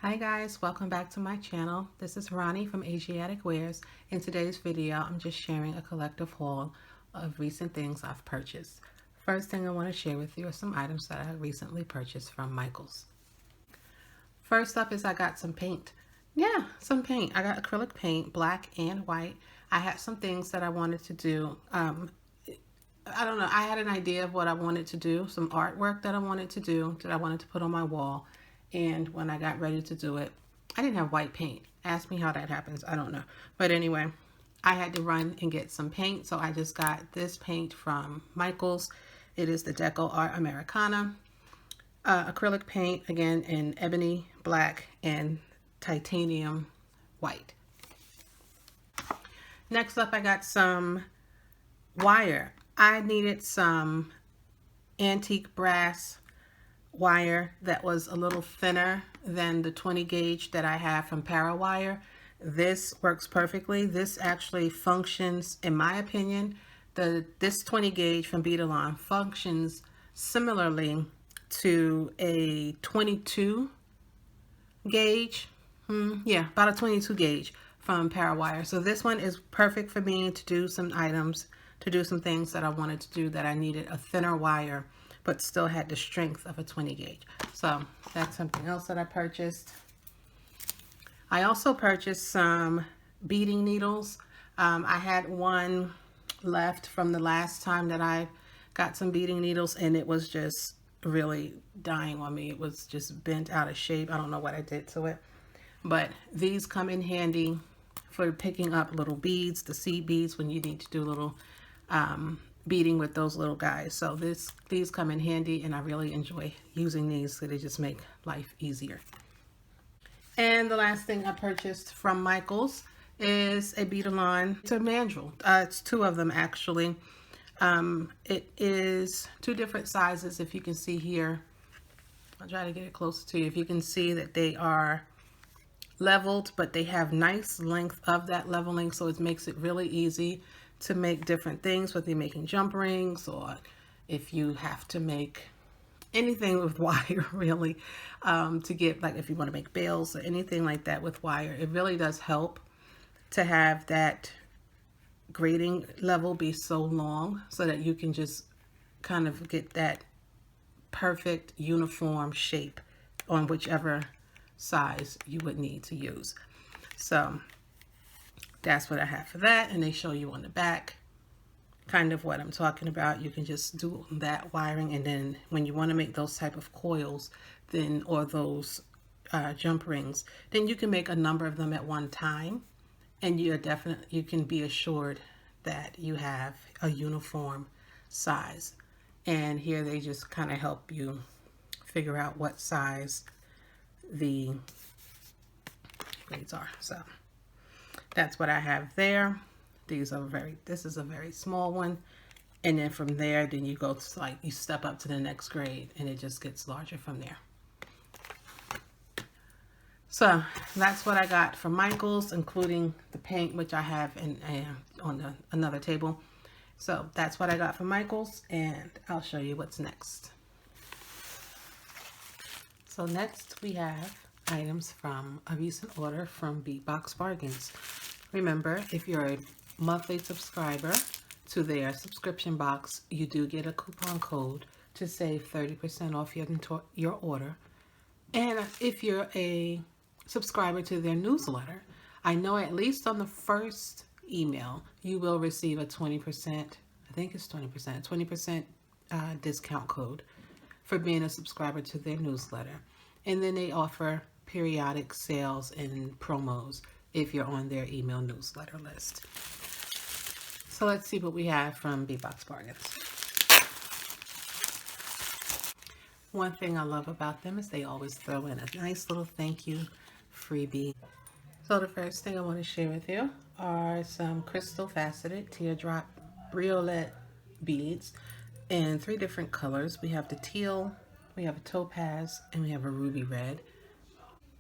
Hi guys, welcome back to my channel. This is Ronnie from Asiatic Wares. In today's video, I'm just sharing a collective haul of recent things I've purchased. First thing I want to share with you are some items that I recently purchased from Michaels. First up is I got some paint. Some paint. I got acrylic paint, black and white. I had some things that I wanted to do. I don't know, I had an idea of what I wanted to do, some artwork that I wanted to do, that I wanted to put on my wall. And when I got ready to do it, I didn't have white paint. Ask me how that happens. I don't know. But anyway, I had to run and get some paint. So I just got this paint from Michaels. It is the Deco Art Americana. Acrylic paint, again, in ebony, black, and titanium white. Next up, I got some wire. I needed some antique brass wire that was a little thinner than the 20 gauge that I have from Parawire. This works perfectly. This actually functions, in my opinion, this 20 gauge from Bead functions similarly to a 22 gauge. About a 22 gauge from Parawire. So this one is perfect for me to do some items, to do some things that I wanted to do that I needed a thinner wire but still had the strength of a 20 gauge. So that's something else that I purchased. I also purchased some beading needles. I had one left from the last time that I got some beading needles, and it was just really dying on me. It was just bent out of shape. I don't know what I did to it, but these come in handy for picking up little beads, the seed beads, when you need to do little beading with those little guys. So these come in handy, and I really enjoy using these, so they just make life easier. And the last thing I purchased from Michaels is a bead-along. It's a mandrel. It's two of them actually. It is two different sizes. If you can see here, I'll try to get it closer to you. If you can see that they are leveled, but they have nice length of that leveling, so it makes it really easy to make different things, whether you're making jump rings or if you have to make anything with wire, really, to get, like, if you want to make bales or anything like that with wire. It really does help to have that grading level be so long so that you can just kind of get that perfect uniform shape on whichever size you would need to use. So that's what I have for that, and they show you on the back kind of what I'm talking about. You can just do that wiring, and then when you want to make those type of coils, then, or those jump rings, then you can make a number of them at one time, and you can be assured that you have a uniform size. And here they just kind of help you figure out what size the grades are. So that's what I have there. This is a very small one. And then from there, then you go to, like, you step up to the next grade, and it just gets larger from there. So that's what I got from Michaels, including the paint, which I have on another table. So that's what I got from Michaels, and I'll show you what's next. So next we have items from a recent order from Big Box Bargains. Remember, if you're a monthly subscriber to their subscription box, you do get a coupon code to save 30% off your order. And if you're a subscriber to their newsletter, I know at least on the first email, you will receive a 20%, I think it's 20% discount code for being a subscriber to their newsletter. And then they offer periodic sales and promos if you're on their email newsletter list. So let's see what we have from Big Box Bargains. One thing I love about them is they always throw in a nice little thank you freebie. So the first thing I want to share with you are some crystal faceted teardrop Briolette beads in 3 different colors. We have the teal, we have a topaz, and we have a ruby red.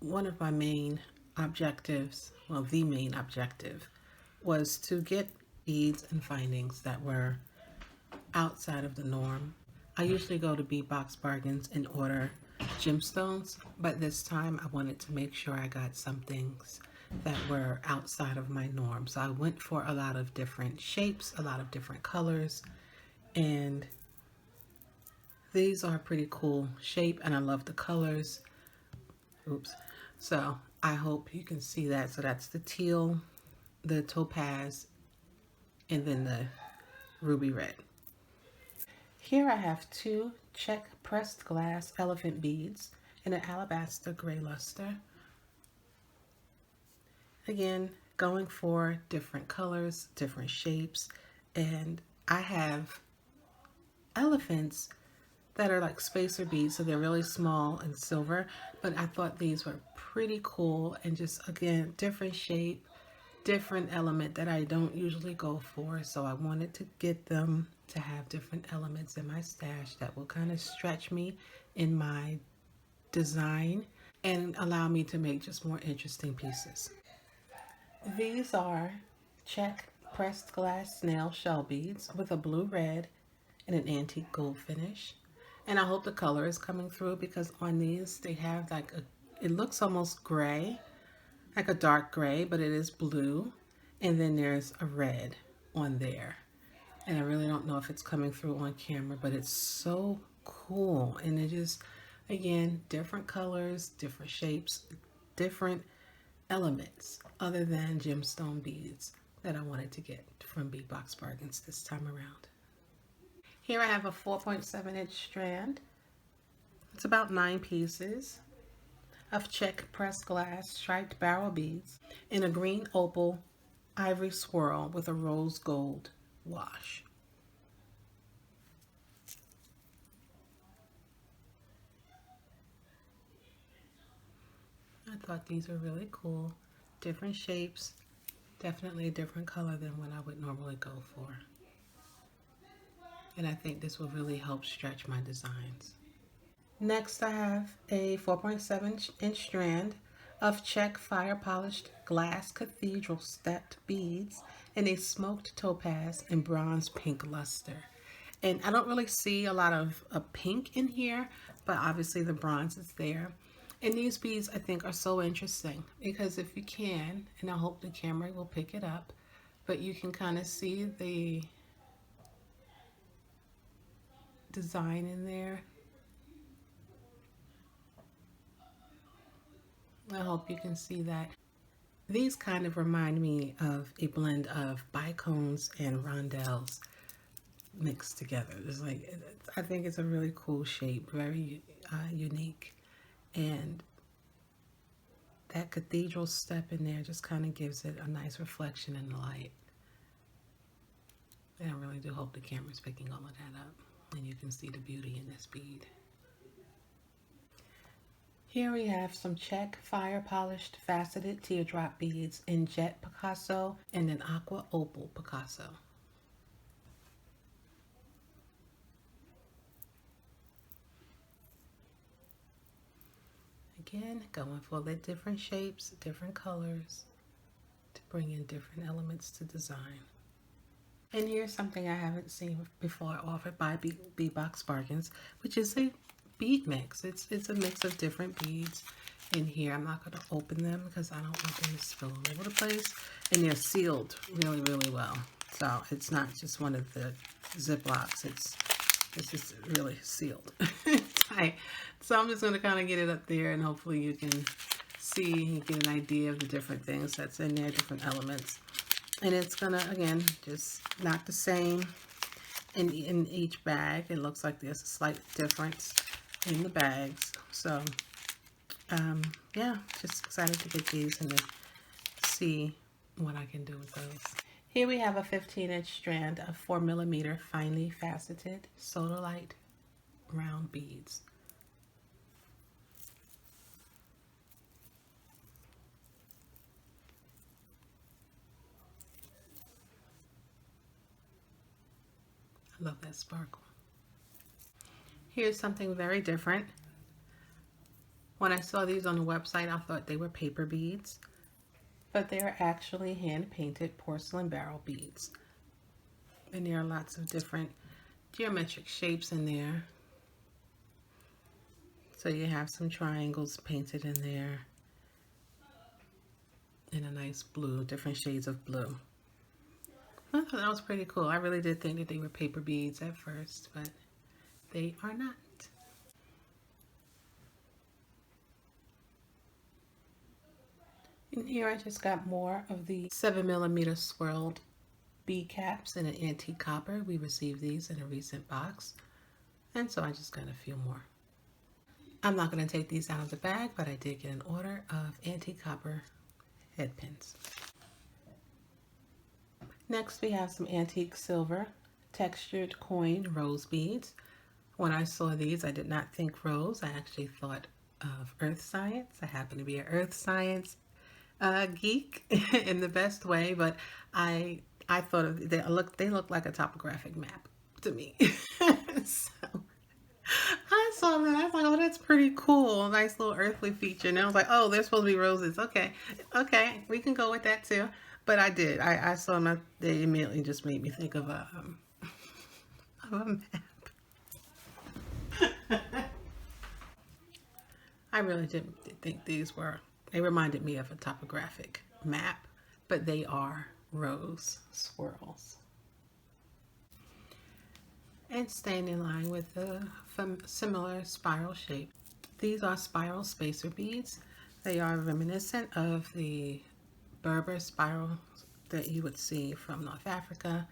One of my main objectives, well, the main objective, was to get beads and findings that were outside of the norm. I usually go to Big Box Bargains in order gemstones, but this time I wanted to make sure I got some things that were outside of my norm. So I went for a lot of different shapes, a lot of different colors, and these are a pretty cool shape, and I love the colors. Oops. So I hope you can see that. So that's the teal, the topaz, and then the ruby red. Here I have 2 Czech pressed glass elephant beads in an alabaster gray luster. Again, going for different colors, different shapes, and I have elephants that are like spacer beads, so they're really small and silver, but I thought these were pretty cool, and just again, different shape, different element that I don't usually go for, so I wanted to get them to have different elements in my stash that will kind of stretch me in my design and allow me to make just more interesting pieces. These are Czech pressed glass snail shell beads with a blue red and an antique gold finish. And I hope the color is coming through, because on these they have like it looks almost gray, like a dark gray, but it is blue. And then there's a red on there. And I really don't know if it's coming through on camera, but it's so cool. And it just, again, different colors, different shapes, different elements other than gemstone beads that I wanted to get from Bead Box Bargains this time around. Here I have a 4.7-inch strand. It's about 9 pieces of Czech pressed glass striped barrel beads in a green opal ivory swirl with a rose gold wash. I thought these were really cool. Different shapes, definitely a different color than what I would normally go for. And I think this will really help stretch my designs. Next I have a 4.7-inch strand of Czech fire polished glass cathedral stepped beads in a smoked topaz and bronze pink luster. And I don't really see a lot of pink in here, but obviously the bronze is there. And these beads I think are so interesting, because if you can, and I hope the camera will pick it up, but you can kind of see the design in there. I hope you can see that. These kind of remind me of a blend of bicones and rondelles mixed together. It's like, I think it's a really cool shape, very unique. And that cathedral step in there just kind of gives it a nice reflection in the light. And I really do hope the camera's picking all of that up and you can see the beauty in this bead. Here we have some Czech fire polished faceted teardrop beads in jet Picasso and an aqua opal Picasso. Again, going for the different shapes, different colors to bring in different elements to design. And here's something I haven't seen before offered by Bead Box Bargains, which is a bead mix. It's a mix of different beads in here. I'm not going to open them because I don't want them to spill all over the place. And they're sealed really, really well. So it's not just one of the Ziplocs. It's just really sealed tight. So I'm just going to kind of get it up there, and hopefully you can see and get an idea of the different things that's in there, different elements. And it's going to, again, just not the same in each bag. It looks like there's a slight difference in the bags. So, yeah, just excited to get these and to see what I can do with those. Here we have a 15-inch strand of 4mm finely faceted Sodalite round beads. I love that sparkle. Here's something very different. When I saw these on the website, I thought they were paper beads, but they're actually hand-painted porcelain barrel beads. And there are lots of different geometric shapes in there. So you have some triangles painted in there in a nice blue, different shades of blue. I thought that was pretty cool. I really did think that they were paper beads at first, but they are not. In here I just got more of the 7mm swirled bead caps in an antique copper. We received these in a recent box, and so I just got a few more. I'm not going to take these out of the bag, but I did get an order of antique copper head pins. Next we have some antique silver textured coin rose beads. When I saw these, I did not think rose. I actually thought of earth science. I happen to be an earth science geek in the best way, but I thought of they look like a topographic map to me. So I saw that. I was like, oh, that's pretty cool. Nice little earthly feature. And I was like, oh, they're supposed to be roses. Okay, we can go with that too. But I did. I saw them. They immediately just made me think of a map. I really didn't think these were. They reminded me of a topographic map, but they are rose swirls. And staying in line with the similar spiral shape. These are spiral spacer beads. They are reminiscent of the Berber spiral that you would see from North Africa.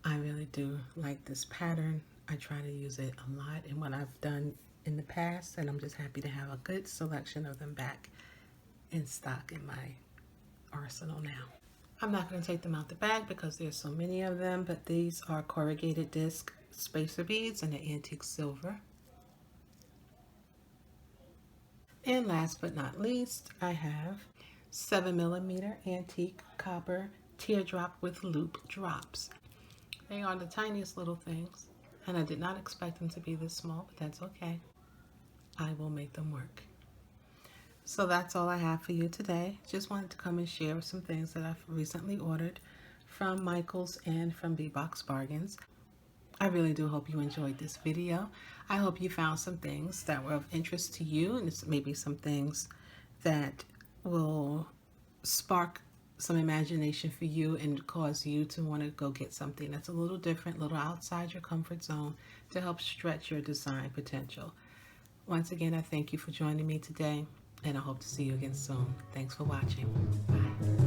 I really do like this pattern. I try to use it a lot in what I've done in the past, and I'm just happy to have a good selection of them back in stock in my arsenal now. I'm not going to take them out the bag because there's so many of them, but these are corrugated disc spacer beads in the antique silver. And last but not least, I have 7mm antique copper teardrop with loop drops. They are the tiniest little things, and I did not expect them to be this small, but that's okay. I will make them work. So that's all I have for you today. Just wanted to come and share some things that I've recently ordered from Michaels and from B-Box Bargains. I really do hope you enjoyed this video. I hope you found some things that were of interest to you, and maybe some things that will spark some imagination for you and cause you to want to go get something that's a little different, a little outside your comfort zone to help stretch your design potential. Once again, I thank you for joining me today, and I hope to see you again soon. Thanks for watching. Bye.